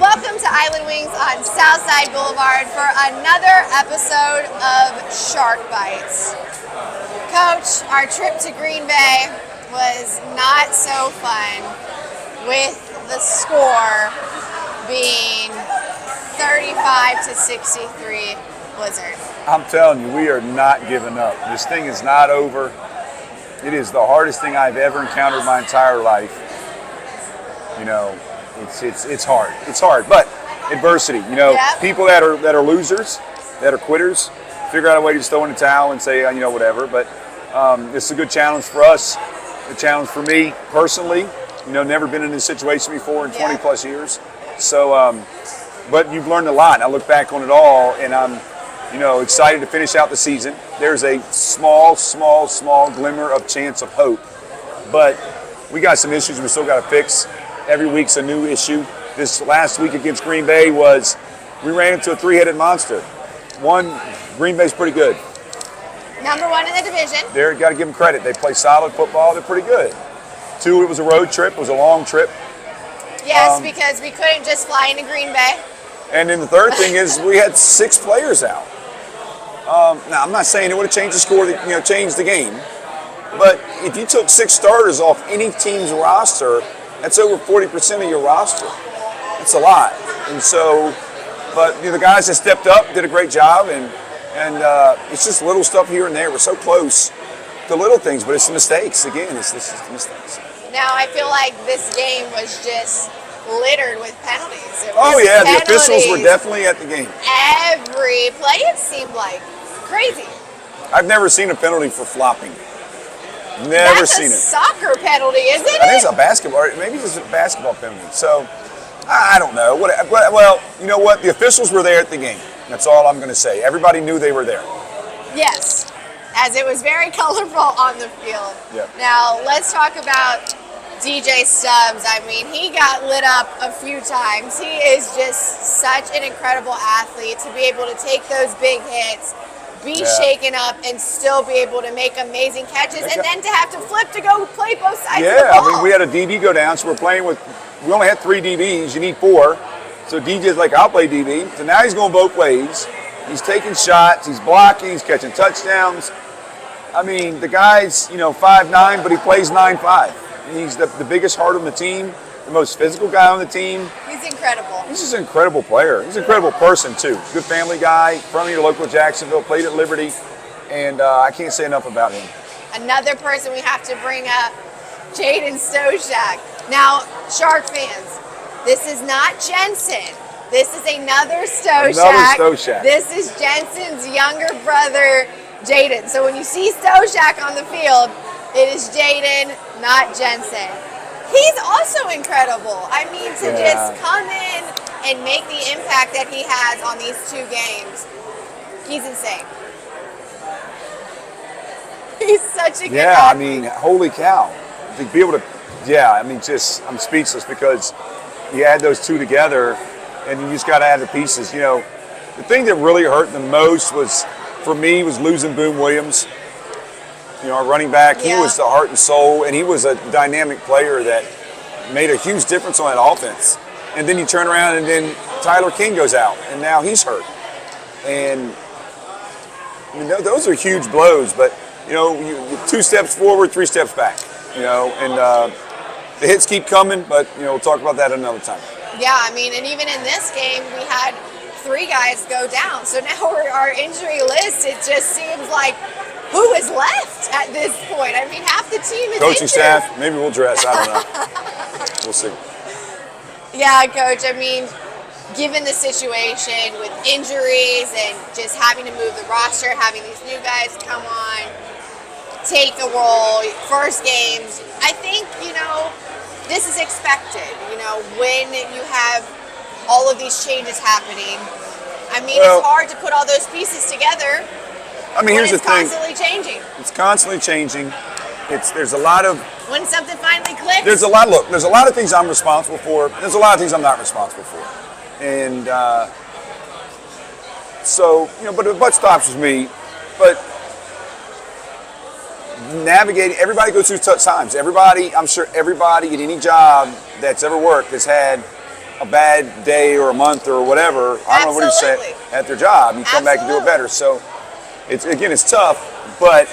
Welcome to Island Wings on Southside Blvd for another episode of Shark Bites. Coach, our trip to Green Bay was not so fun with the score being 35-63 Blizzard. I'm telling you, we are not giving up. This thing is not over. It is the hardest thing I've ever encountered in my entire life. You know, it's hard. It's hard, but adversity. You know, people that are losers, that are quitters, figure out a way to just throw in the towel and say, you know, whatever. But it's a good challenge for us. A challenge for me personally. You know, never been in this situation before in 20 plus years. So, but you've learned a lot. I look back on it all, and I'm, you know, excited to finish out the season. There's a small glimmer of chance of hope, but we got some issues we still got to fix. Every week's a new issue. This last week against Green Bay we ran into a three-headed monster. One, Green Bay's pretty good. Number one in the division. They're got to give them credit. They play solid football. They're pretty good. Two, it was a road trip. It was a long trip. Yes, because we couldn't just fly into Green Bay. And then the third thing is we had 6 players out. Now, I'm not saying it would have changed the score, changed the game. But if you took 6 starters off any team's roster, that's over 40% of your roster. It's a lot. And so, but the guys that stepped up did a great job, and it's just little stuff here and there. We're so close to little things, but it's the mistakes. Again, it's the mistakes. Now, I feel like this game was just littered with penalties. The officials were definitely at the game. Every play, it seemed like. Crazy. I've never seen a penalty for flopping. Never That's seen it. That's a soccer penalty, isn't it? I think it's a basketball. Maybe it's a basketball penalty. So, I don't know. Well, you know what? The officials were there at the game. That's all I'm going to say. Everybody knew they were there. Yes, as it was very colorful on the field. Yep. Now, let's talk about DJ Stubbs. I mean, he got lit up a few times. He is just such an incredible athlete to be able to take those big hits, be shaken up, and still be able to make amazing catches, and then to have to flip to go play both sides of the ball. I mean, we had a DB go down, so we only had 3 DBs. You need 4. So DJ's like, I'll play DB. So now he's going both ways. He's taking shots, he's blocking, he's catching touchdowns. I mean, the guy's, 5'9", but he plays 9'5". He's the biggest heart on the team, the most physical guy on the team. He's incredible. He's just an incredible player. He's an incredible person, too. Good family guy, from your local Jacksonville, played at Liberty, and I can't say enough about him. Another person we have to bring up, Jaden Stoshak. Now, Shark fans, this is not Jensen. This is another Stoshak. This is Jensen's younger brother, Jaden. So when you see Stoshak on the field, it is Jaden, not Jensen. He's also incredible. I mean, to just come in and make the impact that he has on these 2 games, he's insane. He's such a good athlete. I mean, holy cow. To be able to, I'm speechless because you add those 2 together and you just got to add the pieces. The thing that really hurt the most for me, was losing Boone Williams. Our running back, he was the heart and soul, and he was a dynamic player that made a huge difference on that offense. And then you turn around, and then Tyler King goes out, and now he's hurt. And those are huge blows, but, 2 steps forward, 3 steps back, and the hits keep coming, but, we'll talk about that another time. Yeah, I mean, and even in this game, we had 3 guys go down. So now our injury list, it just seems like, who is left at this point? I mean, half the team is Coaching injured. staff, maybe we'll dress. I don't know. We'll see. Yeah, Coach. I mean, given the situation with injuries and just having to move the roster, having these new guys come on, take the role, first games, I think, this is expected. When you have all of these changes happening, I mean, it's hard to put all those pieces together. I mean, here's the thing. It's constantly changing. It's constantly changing. There's a lot of. When something finally clicks. There's a lot of things I'm responsible for. There's a lot of things I'm not responsible for, and so but the butt stops with me. But navigating, everybody goes through tough times. I'm sure everybody at any job that's ever worked has had a bad day or a month or whatever, I don't know what you say, at their job. You come back and do it better. So it's tough, but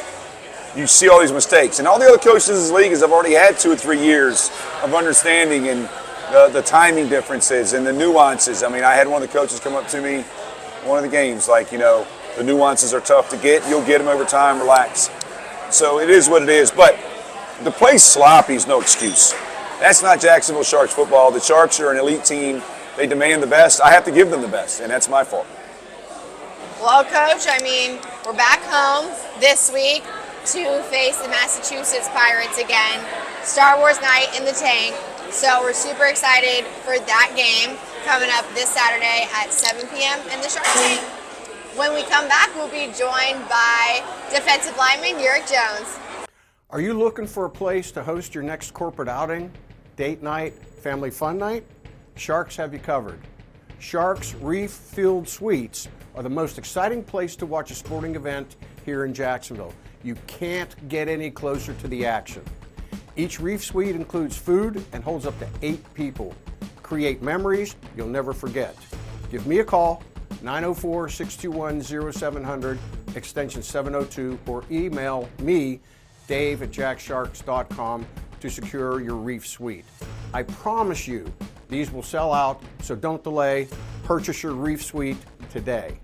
you see all these mistakes. And all the other coaches in this league have already had 2 or 3 years of understanding and the timing differences and the nuances. I mean, I had one of the coaches come up to me one of the games, like, the nuances are tough to get. You'll get them over time, relax. So it is what it is. But the play sloppy is no excuse. That's not Jacksonville Sharks football. The Sharks are an elite team. They demand the best. I have to give them the best, and that's my fault. Well, Coach, I mean, we're back home this week to face the Massachusetts Pirates again. Star Wars night in the tank. So we're super excited for that game coming up this Saturday at 7 p.m. in the Shark Tank. When we come back, we'll be joined by defensive lineman Ulric Jones. Are you looking for a place to host your next corporate outing, date night, family fun night? Sharks have you covered. Sharks Reef Field Suites are the most exciting place to watch a sporting event here in Jacksonville. You can't get any closer to the action. Each Reef Suite includes food and holds up to 8 people. Create memories you'll never forget. Give me a call, 904-621-0700, extension 702, or email me, dave@jacksharks.com, to secure your Reef Suite. I promise you, these will sell out, so don't delay. Purchase your Reef Suite today.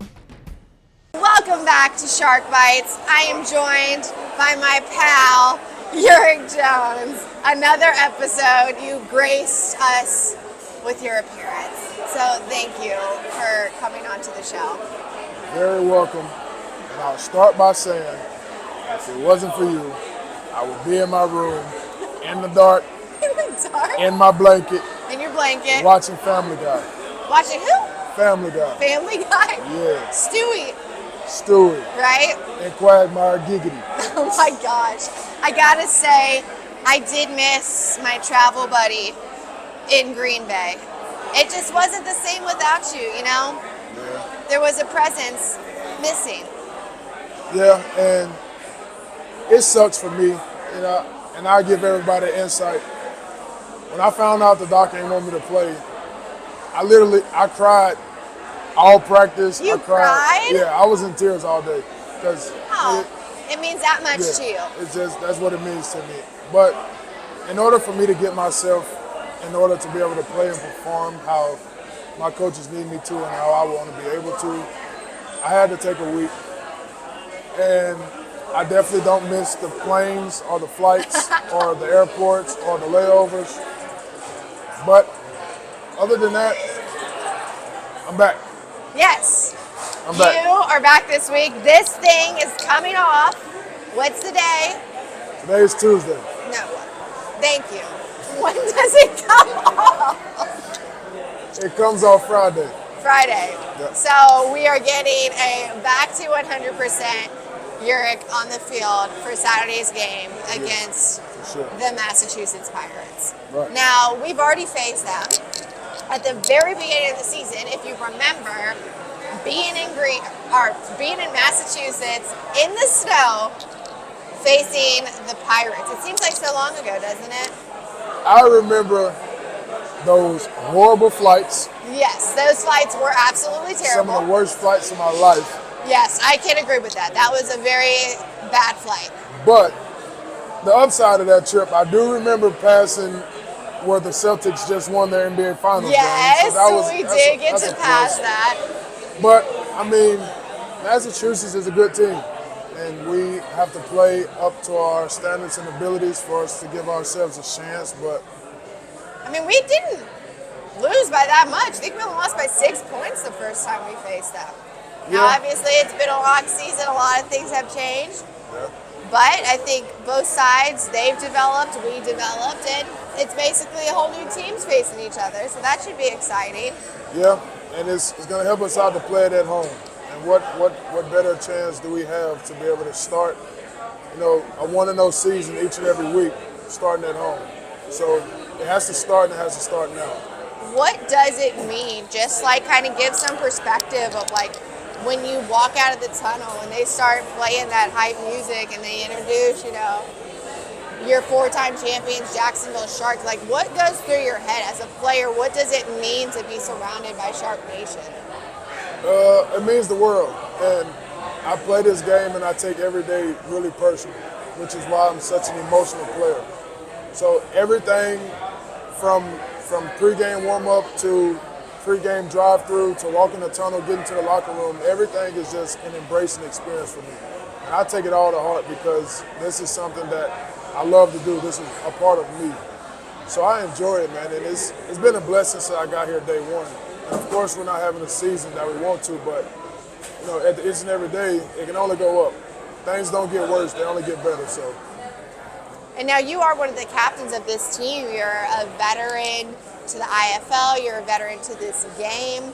Welcome back to Shark Bites. I am joined by my pal, Ulric Jones. Another episode. You graced us with your appearance. So thank you for coming onto the show. Very welcome. And I'll start by saying, if it wasn't for you, I would be in my room, in the dark, in my blanket, in your blanket, watching Family Guy. Watching who? Family Guy. Family Guy? Yeah. Stewie. Right? And Quagmire Giggity. Oh my gosh. I gotta say, I did miss my travel buddy in Green Bay. It just wasn't the same without you, Yeah. There was a presence missing. Yeah, and it sucks for me, and I give everybody insight. When I found out the doc ain't want me to play, I cried all practice. You cried? Yeah, I was in tears all day. It means that much to you. That's what it means to me. But in order for me to get myself, in order to be able to play and perform how my coaches need me to and how I want to be able to, I had to take a week. And I definitely don't miss the planes or the flights or the airports or the layovers. But other than that, I'm back. Yes. I'm back. You are back this week. This thing is coming off. What's the day? Today is Tuesday. No. Thank you. When does it come off? It comes off Friday. Friday. Yep. So we are getting a back to 100% Ulric on the field for Saturday's game against the Massachusetts Pirates. Right. Now, we've already faced them at the very beginning of the season. If you remember, being in Massachusetts in the snow, facing the Pirates. It seems like so long ago, doesn't it? I remember those horrible flights. Yes, those flights were absolutely terrible. Some of the worst flights of my life. Yes, I can agree with that. That was a very bad flight. But the upside of that trip, I do remember passing where the Celtics just won their NBA Finals game. Yes, So we did get to pass that. But, I mean, Massachusetts is a good team. And we have to play up to our standards and abilities for us to give ourselves a chance. But I mean, we didn't lose by that much. I think we only lost by 6 points the first time we faced them. Yeah. Now, obviously, it's been a long season. A lot of things have changed. Yeah. But I think both sides, they've developed, we developed, and it's basically a whole new teams facing each other. So that should be exciting. Yeah, and it's going to help us out to play it at home. And what better chance do we have to be able to start, a 1-0 season each and every week, starting at home. So it has to start, and it has to start now. What does it mean? Just kind of give some perspective of when you walk out of the tunnel and they start playing that hype music and they introduce, your 4-time champions, Jacksonville Sharks. Like, what goes through your head as a player? What does it mean to be surrounded by Shark Nation? It means the world. And I play this game and I take every day really personal, which is why I'm such an emotional player. So everything from pregame warm-up to pregame drive-through to walking the tunnel, getting to the locker room, everything is just an embracing experience for me. And I take it all to heart because this is something that I love to do. This is a part of me. So I enjoy it, man. And it's been a blessing since I got here day one. And of course, we're not having a season that we want to, but you know, at each and every day, it can only go up. Things don't get worse; they only get better. So. And now you are one of the captains of this team. You're a veteran to the IFL. You're a veteran to this game.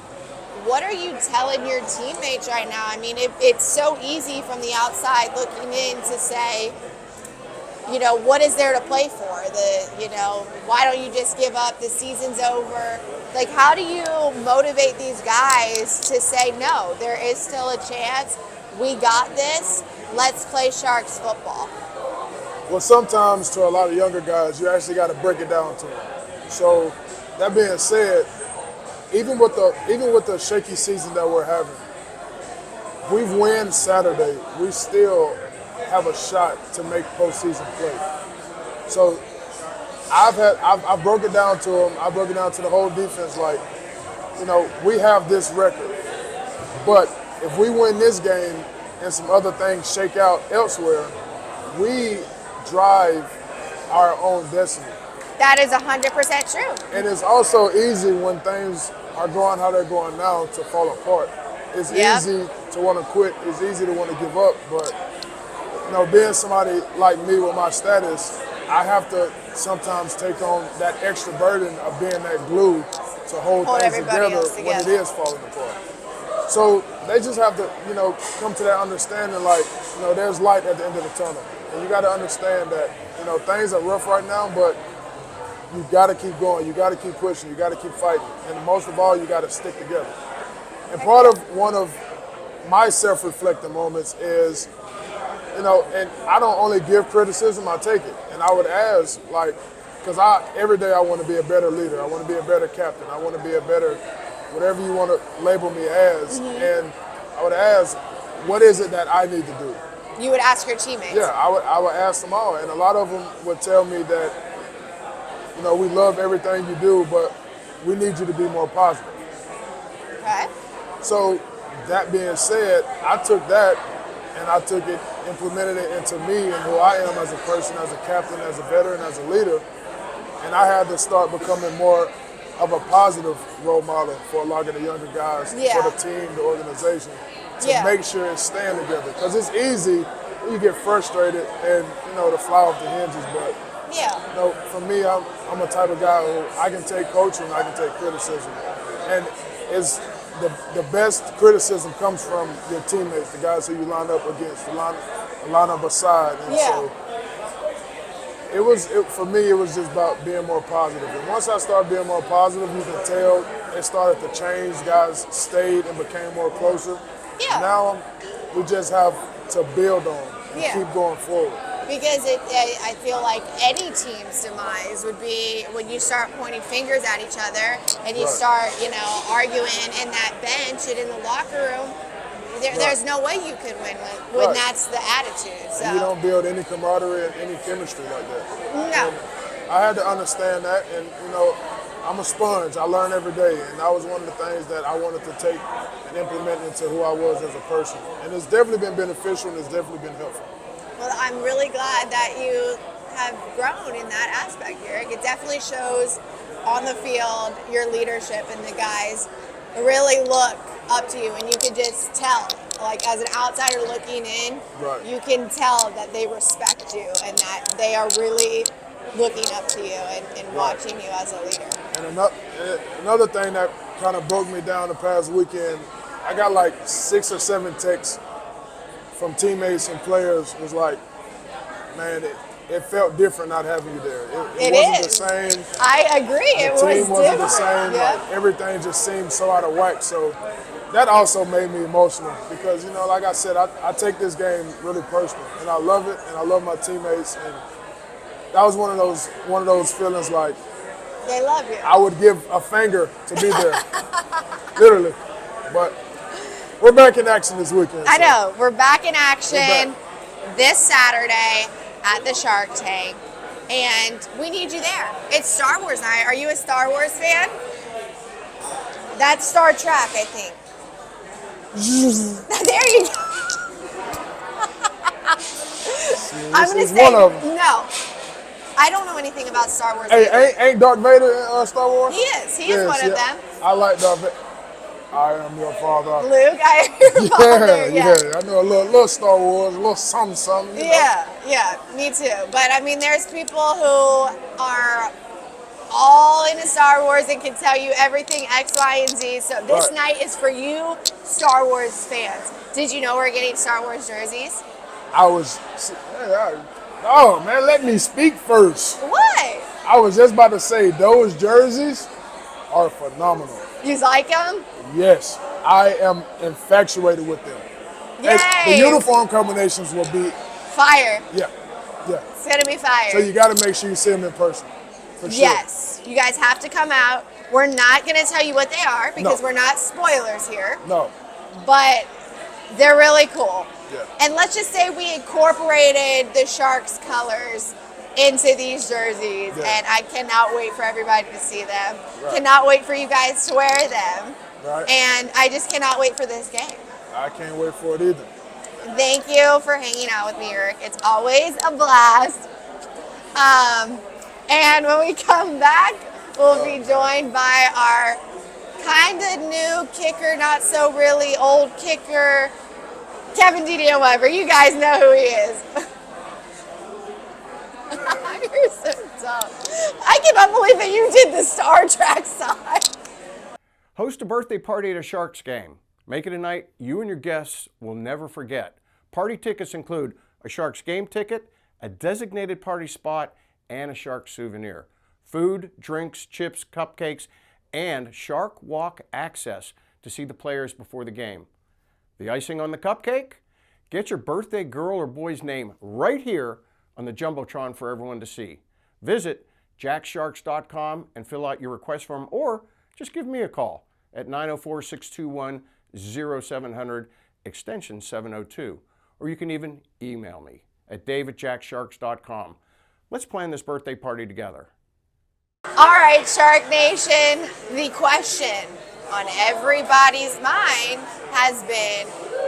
What are you telling your teammates right now? I mean, it's so easy from the outside looking in to say, you know, what is there to play for? Why don't you just give up? The season's over. Like, how do you motivate these guys to say, no, there is still a chance. We got this. Let's play Sharks football. Well, sometimes to a lot of younger guys, you actually got to break it down to them. So, that being said, even with the shaky season that we're having, we win Saturday, we still have a shot to make postseason play. So I broke it down to them. I broke it down to the whole defense. Like, you know, we have this record, but if we win this game and some other things shake out elsewhere, we drive our own destiny. That is 100% true. And it's also easy when things are going how they're going now to fall apart. It's easy to want to quit. It's easy to want to give up. But, you know, being somebody like me with my status, I have to sometimes take on that extra burden of being that glue to hold things together when it is falling apart. So they just have to, you know, come to that understanding like, you know, there's light at the end of the tunnel. And you got to understand that, you know, things are rough right now, but you got to keep going. You got to keep pushing. You got to keep fighting. And most of all, you got to stick together. And part of one of my self-reflecting moments is, you know, and I don't only give criticism, I take it. And I would ask, like, because every day I want to be a better leader. I want to be a better captain. I want to be a better, whatever you want to label me as. Mm-hmm. And I would ask, what is it that I need to do? You would ask your teammates? Yeah, I would ask them all. And a lot of them would tell me that, you know, we love everything you do, but we need you to be more positive. Okay. So that being said, I took that and I took it, implemented it into me and who I am as a person, as a captain, as a veteran, as a leader. And I had to start becoming more of a positive role model for a lot of the younger guys, for the team, the organization, to make sure it's staying together. Because it's easy when you get frustrated and, you know, to fly off the hinges, but you know, for me, I'm a type of guy who I can take coaching, I can take criticism. And it's the best criticism comes from your teammates, the guys who you line up against, line up beside. And so for me, it was just about being more positive. And once I started being more positive, you can tell it started to change. Guys stayed and became more closer. Yeah. Now we just have to build on and keep going forward. Because I feel like any team's demise would be when you start pointing fingers at each other and you start, you know, arguing in that bench and in the locker room. There's no way you could win when that's the attitude. So you don't build any camaraderie and any chemistry like that. No. And I had to understand that, and you know, I'm a sponge. I learn every day, and that was one of the things that I wanted to take and implement into who I was as a person. And it's definitely been beneficial, and it's definitely been helpful. Well, I'm really glad that you have grown in that aspect, Ulric. It definitely shows on the field your leadership, and the guys really look up to you, and you can just tell, like as an outsider looking in, you can tell that they respect you and that they are really looking up to you and watching you as a leader. And another thing that kind of broke me down the past weekend, I got like 6 or 7 texts from teammates and players. Was like, man, it felt different not having you there. It wasn't the same. I agree. The team wasn't the same. Like, everything just seemed so out of whack. So that also made me emotional because, you know, like I said, I take this game really personal, and I love it, and I love my teammates, and that was one of those feelings like They love you. I would give a finger to be there, literally. But we're back in action this weekend. I so. know. We're back in action We're this Saturday at the Shark Tank, and we need you there. It's Star Wars night. Are you a Star Wars fan? That's Star Trek, I think. There you go. I'm going to say one of them. no. I don't know anything about Star Wars. Hey, ain't Darth Vader in Star Wars? He is. He is one of them. I like Darth Vader. I am your father. Luke, I am your father. Yeah. I know a little Star Wars, a little something. You know? Yeah, me too. But I mean, there's people who are all into Star Wars and can tell you everything X, Y, and Z. So this night is for you Star Wars fans. Did you know we're getting Star Wars jerseys? Oh man, let me speak first. What? I was just about to say those jerseys are phenomenal. You like them? Yes, I am infatuated with them. Yay! The uniform combinations will be fire. Yeah. It's gonna be fire. So you got to make sure you see them in person. For sure. Yes, you guys have to come out. We're not gonna tell you what they are because we're not spoilers here. No. But they're really cool. Yeah. And let's just say we incorporated the Sharks colors into these jerseys, and I cannot wait for everybody to see them. Right. Cannot wait for you guys to wear them. Right. And I just cannot wait for this game. I can't wait for it either. Thank you for hanging out with me, Ulric. It's always a blast. And when we come back, we'll be joined by our kind of new kicker, not so really old kicker, Kevin Didio-Weber. You guys know who he is. You're so dumb. I cannot believe that you did the Star Trek side. Host a birthday party at a Sharks game. Make it a night you and your guests will never forget. Party tickets include a Sharks game ticket, a designated party spot, and a Sharks souvenir. Food, drinks, chips, cupcakes, and Shark Walk access to see the players before the game. The icing on the cupcake? Get your birthday girl or boy's name right here on the Jumbotron for everyone to see. Visit jacksharks.com and fill out your request form, or just give me a call at 904-621-0700, extension 702. Or you can even email me at dave@jacksharks.com. Let's plan this birthday party together. All right, Shark Nation, the question on everybody's mind has been,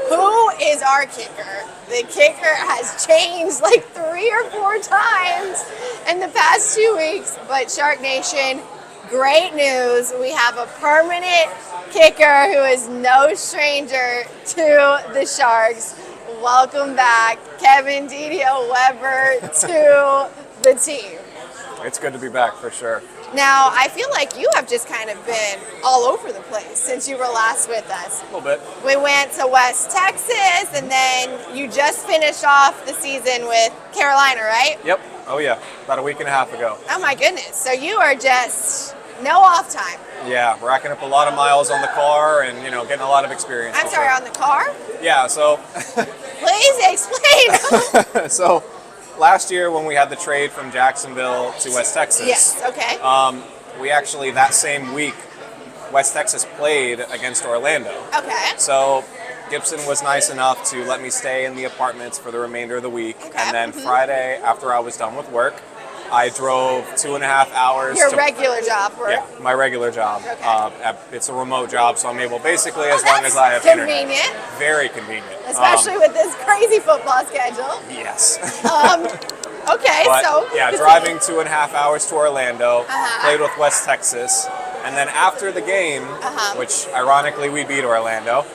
who is our kicker? The kicker has changed like 3 or 4 times in the past 2 weeks, but Shark Nation, great news. We have a permanent kicker who is no stranger to the Sharks. Welcome back, Kevin Didio-Weber, to the team. It's good to be back for sure. Now, I feel like you have just kind of been all over the place since you were last with us. A little bit. We went to West Texas, and then you just finished off the season with Carolina, right? Yep. Oh yeah. About a week and a half ago. Oh my goodness. So you are just no off time. Yeah, racking up a lot of miles on the car and, getting a lot of experience. I'm sorry, on the car? Yeah, so. Please explain. So, last year when we had the trade from Jacksonville to West Texas. Yes, okay. We actually, that same week, West Texas played against Orlando. Okay. So, Gibson was nice enough to let me stay in the apartments for the remainder of the week. Okay. And then Friday, after I was done with work, I drove 2.5 hours. Your regular job, right? Yeah, my regular job. Okay. It's a remote job, so I'm able basically as long as I have convenient. internet. Very convenient. Especially with this crazy football schedule. Yes. Okay, but, so. Yeah, driving 2.5 hours to Orlando, played with West Texas, and then after the game, which ironically we beat Orlando,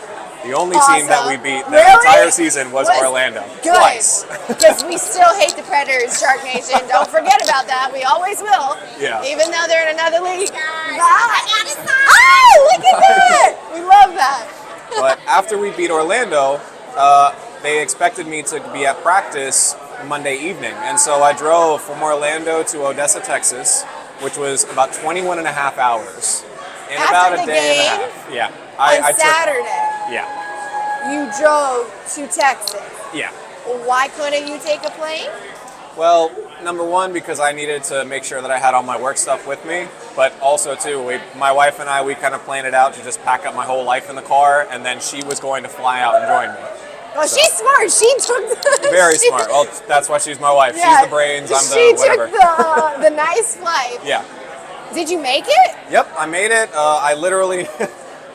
the only team that we beat the entire season was Orlando. Good. Twice. Because we still hate the Predators, Shark Nation. Don't forget about that. We always will. Yeah. Even though they're in another league. Oh, look at that. We love that. But after we beat Orlando, they expected me to be at practice Monday evening. And so I drove from Orlando to Odessa, Texas, which was about 21 and a half hours. In After about a the day game? and a half. Yeah. On Saturday, Yeah. you drove to Texas. Yeah. Why couldn't you take a plane? Well, number one, because I needed to make sure that I had all my work stuff with me, but also too, my wife and I, we kind of planned it out to just pack up my whole life in the car, and then she was going to fly out and join me. Well, so. She's smart. She took the... Very smart. Well, that's why she's my wife. Yeah, she's the brains, I'm the whatever. She took the nice flight. Yeah. Did you make it? Yep, I made it. I literally...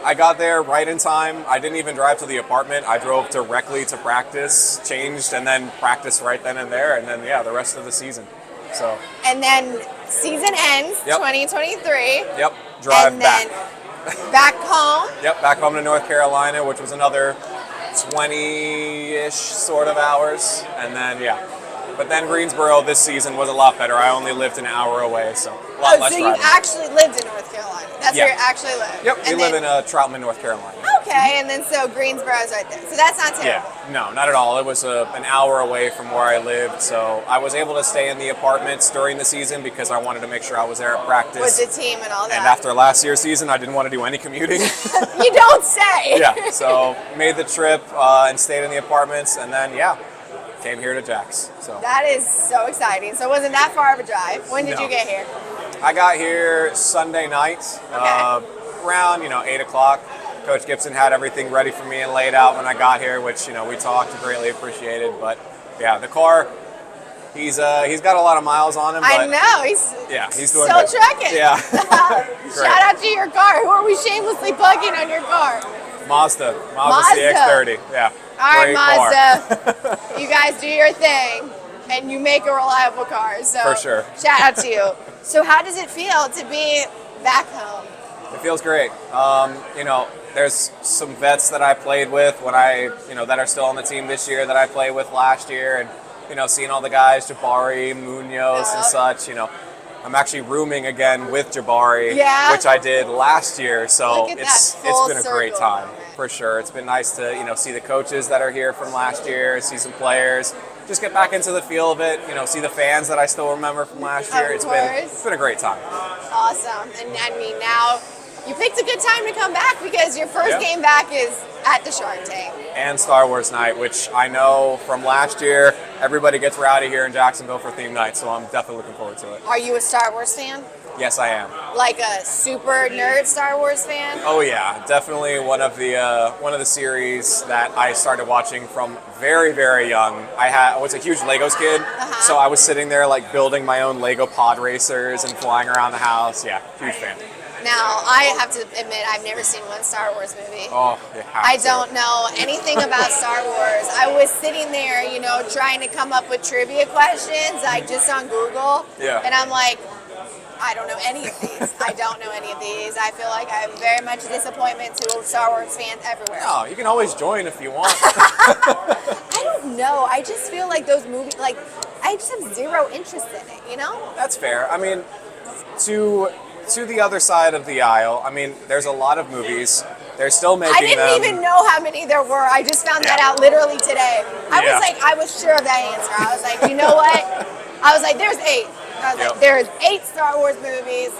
I got there right in time. I didn't even drive to the apartment. I drove directly to practice, changed, and then practiced right then and there, and then, yeah, the rest of the season. So. And then season ends, 2023. Yep, drive and back. Then back home. Yep, back home to North Carolina, which was another 20-ish sort of hours, and then, yeah. But then Greensboro this season was a lot better. I only lived an hour away, so a lot less so driving. You actually lived in North Carolina. That's where you actually live. Yep, we live in Troutman, North Carolina. Okay, and then so Greensboro's right there. So that's not terrible. Yeah, no, not at all. It was an hour away from where I lived, so I was able to stay in the apartments during the season because I wanted to make sure I was there at practice. With the team and all that. And after last year's season, I didn't want to do any commuting. You don't say! Yeah, so made the trip and stayed in the apartments, and then, yeah, came here to Jack's. So that is so exciting. So it wasn't that far of a drive. When did you get here? I got here Sunday night, around 8 o'clock. Coach Gibson had everything ready for me and laid out when I got here, which we talked, greatly appreciated. But yeah, the car, he's got a lot of miles on him. But I know he's doing still good. trucking. Yeah. Shout out to your car. Who are we shamelessly plugging on your car? Mazda CX-30. Yeah. All right, Mazda. You guys do your thing, and you make a reliable car. So for sure. Shout out to you. So how does it feel to be back home? It feels great. There's some vets that I played with when that are still on the team this year that I played with last year, and seeing all the guys, Jabari, Munoz, and such. I'm actually rooming again with Jabari, which I did last year. So it's been a great time for sure. It's been nice to see the coaches that are here from last year, see some players, just get back into the feel of it. See the fans that I still remember from last year. It's been a great time. Awesome, and I mean now. You picked a good time to come back because your first game back is at the Shark Tank. And Star Wars night, which I know from last year, everybody gets rowdy here in Jacksonville for theme night, so I'm definitely looking forward to it. Are you a Star Wars fan? Yes, I am. Like a super nerd Star Wars fan? Oh yeah, definitely one of the series that I started watching from very, very young. I was a huge Legos kid, so I was sitting there like building my own Lego pod racers and flying around the house. Yeah, huge fan. Now, I have to admit, I've never seen one Star Wars movie. Oh, I don't know anything about Star Wars. I was sitting there, trying to come up with trivia questions, just on Google. Yeah. And I'm like, I don't know any of these. I don't know any of these. I feel like I'm very much a disappointment to Star Wars fans everywhere. No, you can always join if you want. I don't know. I just feel like those movies, I just have zero interest in it, That's fair. I mean, to the other side of the aisle, I mean, there's a lot of movies. They're still making them. I didn't even know how many there were. I just found that out literally today. I was sure of that answer. I was like, you know what? I was like, there's 8. I was like, there's 8 Star Wars movies,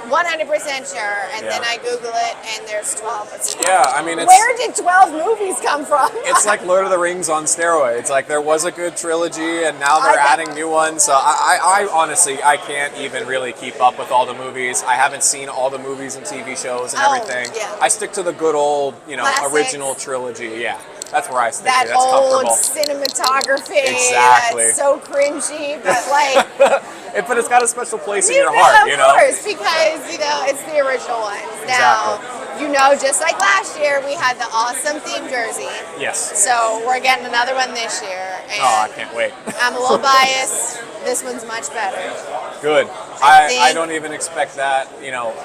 100% sure. And then I Google it, and there's 12. Yeah, I mean, where did 12 movies come from? It's like Lord of the Rings on steroids. Like, there was a good trilogy, and now they're adding new ones. So I honestly, I can't even really keep up with all the movies. I haven't seen all the movies and TV shows and everything. Yeah. I stick to the good old, Classics. Original trilogy. Yeah, that's where I stick. That That's old comfortable. Cinematography. Exactly. That's so cringy, but like. But it's got a special place in your Of heart, course, because, it's the original ones. Now, just like last year, we had the awesome theme jersey. Yes. So we're getting another one this year. And I can't wait. I'm a little biased. This one's much better. Good. I don't even expect that.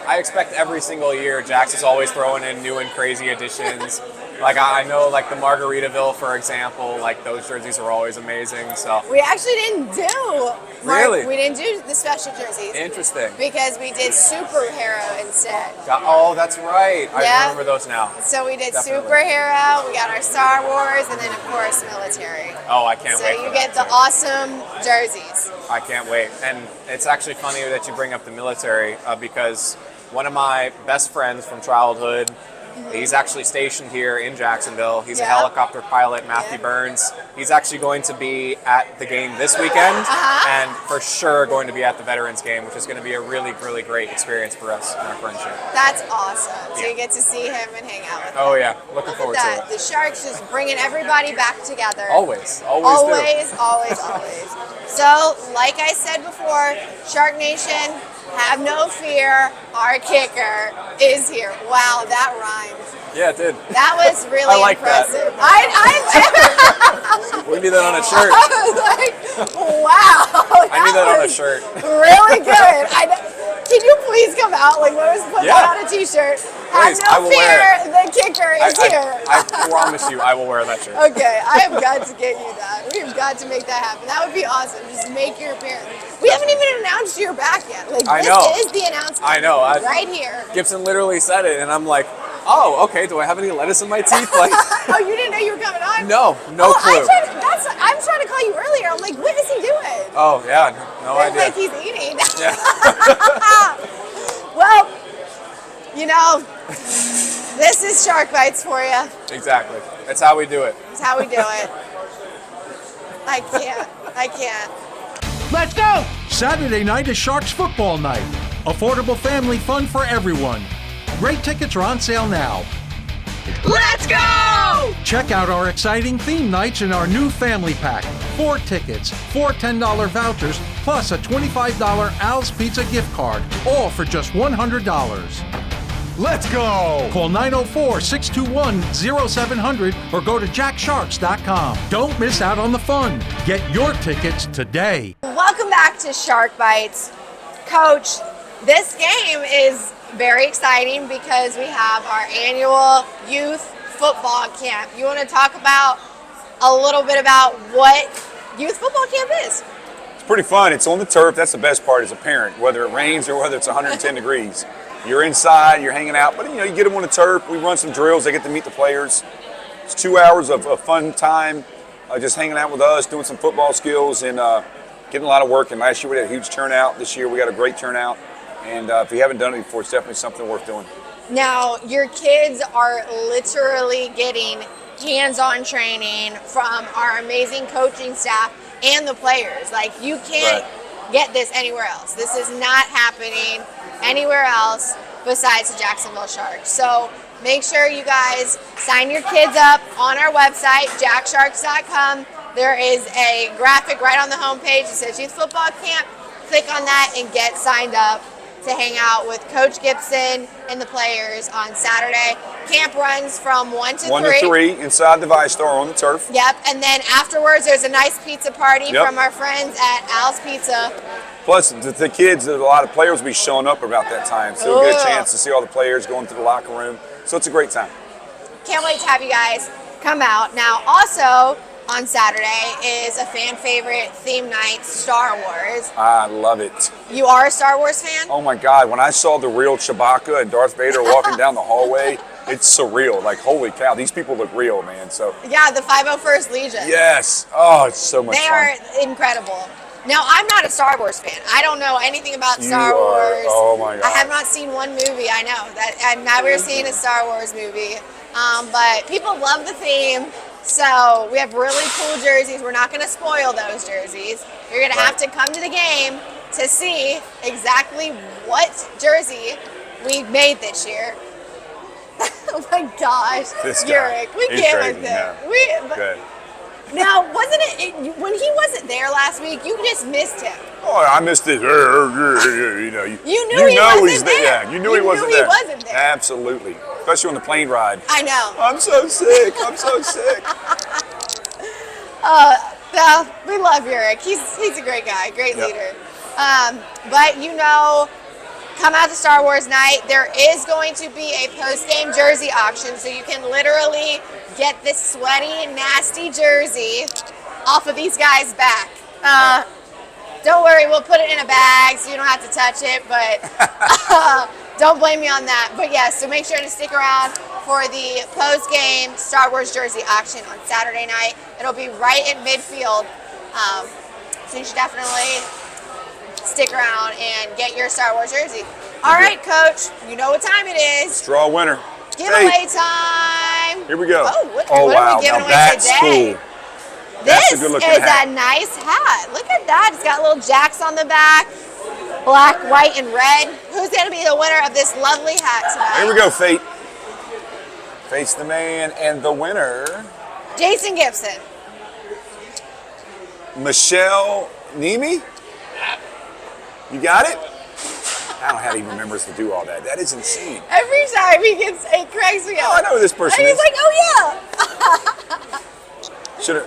I expect every single year Jax is always throwing in new and crazy additions. Like, I know, like, the Margaritaville, for example, like, those jerseys are always amazing, so. We actually didn't do. Really? We didn't do the special jerseys. Interesting. Because we did superhero instead. That's right. I remember those now. So we did Definitely. Superhero, we got our Star Wars, and then, of course, military. Oh, I can't wait. So you get the awesome jerseys. I can't wait. And it's actually funny that you bring up the military because one of my best friends from childhood, He's actually stationed here in Jacksonville. He's a Yeah. helicopter pilot, Matthew Yeah. Burns. He's actually going to be at the game this weekend, and for sure going to be at the Veterans game, which is going to be a really, really great experience for us in our friendship. That's awesome. So Yeah. you get to see him and hang out with him. Oh yeah, looking forward to That it. the Sharks just bringing everybody back together. Always do. Always. So, like I said before, Shark Nation, have no fear. Our kicker is here. Wow, that rhymed. Yeah, it did. That was really I like that. impressive. We need that on a shirt. I was like, wow. I need that on a was shirt. Really good. Can you please come out? Like, let us put Yeah. that on a t-shirt. Please, I Have no will wear fear, the kicker is here. I promise you, I will wear that shirt. Okay, I have got to get you that. We have got to make that happen. That would be awesome. Just make your appearance. We haven't even announced you're back yet. Like, I this know. is the announcement. I know. Right here. Gibson literally said it, and I'm like, oh, okay. Do I have any lettuce in my teeth? Like, Oh, you didn't know you were coming on? no clue. I'm trying to call you earlier. I'm like, what is he doing? Oh yeah, no It's idea. like he's eating. Yeah. Well, you know, this is Shark Bites for you. Exactly. That's how we do it. That's how we do it. I can't. Let's go! Saturday night is Sharks football night. Affordable family fun for everyone. Great tickets are on sale now. Let's go! Check out our exciting theme nights in our new family pack. 4 tickets, 4 $10 vouchers, plus a $25 Al's Pizza gift card, all for just $100. Let's go! Call 904-621-0700 or go to jacksharks.com. Don't miss out on the fun. Get your tickets today. Welcome back to Shark Bites. Coach, this game is very exciting because we have our annual youth football camp. You want to talk about a little bit about what youth football camp is? It's pretty fun. It's on the turf. That's the best part as a parent, whether it rains or whether it's 110 degrees. You're inside, you're hanging out, but you get them on the turf. We run some drills. They get to meet the players. It's 2 hours of fun time, just hanging out with us, doing some football skills, and getting a lot of work. And last year we had a huge turnout. This year we got a great turnout. And if you haven't done it before, it's definitely something worth doing. Now, your kids are literally getting hands-on training from our amazing coaching staff and the players. Like, you can't get this anywhere else. This is not happening anywhere else besides the Jacksonville Sharks. So make sure you guys sign your kids up on our website, jacksharks.com. There is a graphic right on the homepage that says Youth Football Camp. Click on that and get signed up to hang out with Coach Gibson and the players on Saturday. Camp runs from 1 to 3. 1 to 3 inside the ViStar on the turf. Yep, and then afterwards there's a nice pizza party from our friends at Al's Pizza. Plus, the kids, there's a lot of players will be showing up about that time, so you'll get a chance to see all the players going to the locker room. So it's a great time. Can't wait to have you guys come out. Now, also on Saturday is a fan favorite theme night, Star Wars. I love it. You are a Star Wars fan? Oh my God, when I saw the real Chewbacca and Darth Vader walking down the hallway, it's surreal. Like, holy cow, these people look real, man. So Yeah, the 501st Legion. yes. Oh, it's so much They fun. are incredible. Now, I'm not a Star Wars fan. I don't know anything about Star You are. Wars. Oh my God. I have not seen one movie. I know that I've never seen a Star Wars movie. But people love the theme. So we have really cool jerseys. We're not going to spoil those jerseys. You're going to have to come to the game to see exactly what jersey we made this year. Oh my gosh, This guy. Ulric, we He's can't crazy, with him. no. Good. Now, wasn't it when he wasn't there last week? You just missed him. Oh, I missed it. You know, You knew he wasn't he's there. Yeah, you knew he wasn't he there. wasn't there. Absolutely, especially on the plane ride. I know. I'm so sick. I'm so sick. We love Ulric. He's a great guy, great Yep. leader. But come out to Star Wars night. There is going to be a post-game jersey auction, so you can literally get this sweaty, nasty jersey off of these guys' back. Don't worry, we'll put it in a bag so you don't have to touch it, but don't blame me on that. But yes, so make sure to stick around for the post-game Star Wars jersey auction on Saturday night. It'll be right at midfield, so you should definitely stick around and get your Star Wars jersey. All right, Coach, you know what time it is. Draw a winner. Giveaway time. Here we go. Oh, what wow. are we giving Now away that's today? cool. This That's a is good-looking hat. a nice hat. Look at that. It's got little jacks on the back. Black, white, and red. Who's going to be the winner of this lovely hat tonight? Here we go, Fate. Fate's the man, and the winner, Jason Gibson. Michelle Nemi. You got it? I don't know how he remembers to do all that. That is insane. Every time it cracks me up. Oh, I know who this person And is. he's like, oh yeah.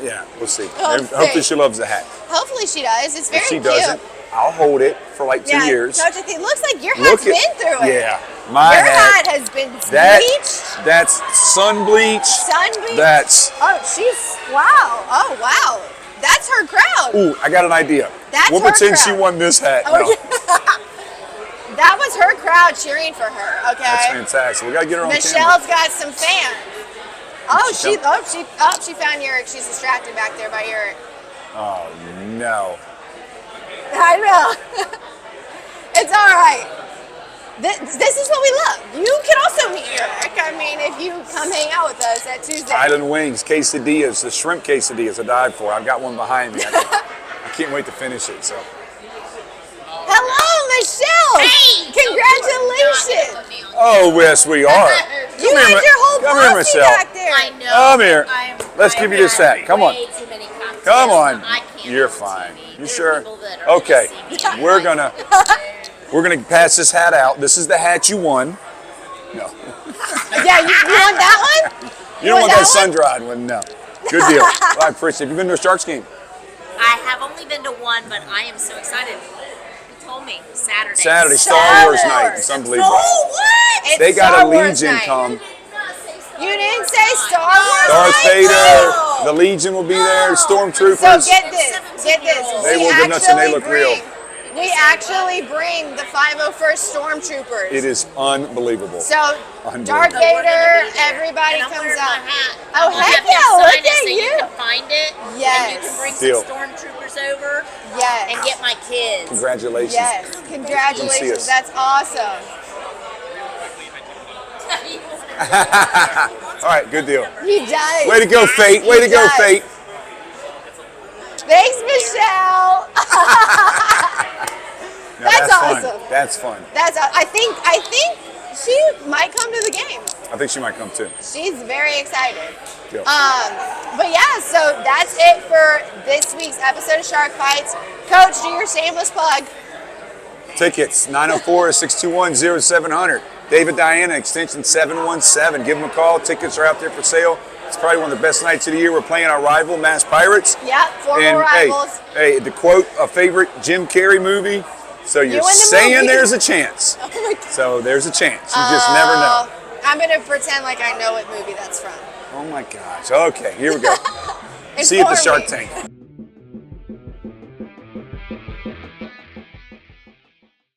Yeah, we'll see. We'll Hopefully see. she loves the hat. Hopefully she does. It's very If she cute. doesn't, I'll hold it for like 2 years. Coach, it looks like your hat's been through it. Yeah, my Your hat. hat has been That, bleached. that's sun bleach. Sun bleached. That's, Oh, wow. Oh, wow. That's her crowd. ooh, I got an idea. That's we'll her pretend she crowd. won this hat. Oh, No, yeah. That was her crowd cheering for her, okay? that's fantastic. We got to get her on camera. Michelle's got some fans. She found Ulric. She's distracted back there by Ulric. Oh, no. I know. It's all right. This is what we love. You can also meet Ulric. I mean, if you come hang out with us at Tuesday. Island wings, quesadillas, the shrimp quesadillas I died for. I've got one behind me. I can't wait to finish it. So. Hello, Michelle. Hey! Congratulations. Oh, yes, we are. You had your whole Come here, posse Michelle. back there. I know. Come here. I'm- Let's I've give you this had hat. Come on. way too many cocktails. Come on. I can't You're go to fine. TV. You There are sure? people that are Okay. gonna see me. We're gonna pass this hat out. This is the hat you won. No. Yeah, you want that one? You don't want that that sun dried one. No. Good deal. Well, I appreciate it. Have you been to a Sharks game? I have only been to one, but I am so excited. You told me Saturday. Saturday, Star Star Wars Wars. night. It's unbelievable. Oh, what? It's They got Star a Wars Legion night. come. You didn't say Star Wars Darth night? Vader, No. the Legion will be there, So Stormtroopers. get this. They will get nuts and they look real. We actually bring the 501st Stormtroopers. It is unbelievable. So Unbelievable. Darth Vader, everybody And I'm comes wearing out. my hat. Oh, I'll heck have them yeah, sign look it at so you. you can find it. Yes. And you can bring Deal. some stormtroopers over Yes. and get my kids. Congratulations. Yes. Come see Congratulations. us. That's awesome. All right, good deal. He does. Way to go, Fate. Way to go, does. Fate. Thanks, Michelle. Now, That's fun. awesome. That's fun. I think she might come to the game. I think she might come too. She's very excited. Deal. But yeah, so that's it for this week's episode of Shark Fights. Coach, do your shameless plug. Tickets, 904-621-0700. David Diana, extension 717. Give them a call. Tickets are out there for sale. It's probably one of the best nights of the year. We're playing our rival, Mass Pirates. Yep, former And rivals. hey, to quote a favorite Jim Carrey movie, so you're in the saying movie? there's a chance. Oh my God. So there's a chance. You just never know. I'm going to pretend like I know what movie that's from. Oh my gosh. Okay, here we go. See you at the Inform Shark me. Tank.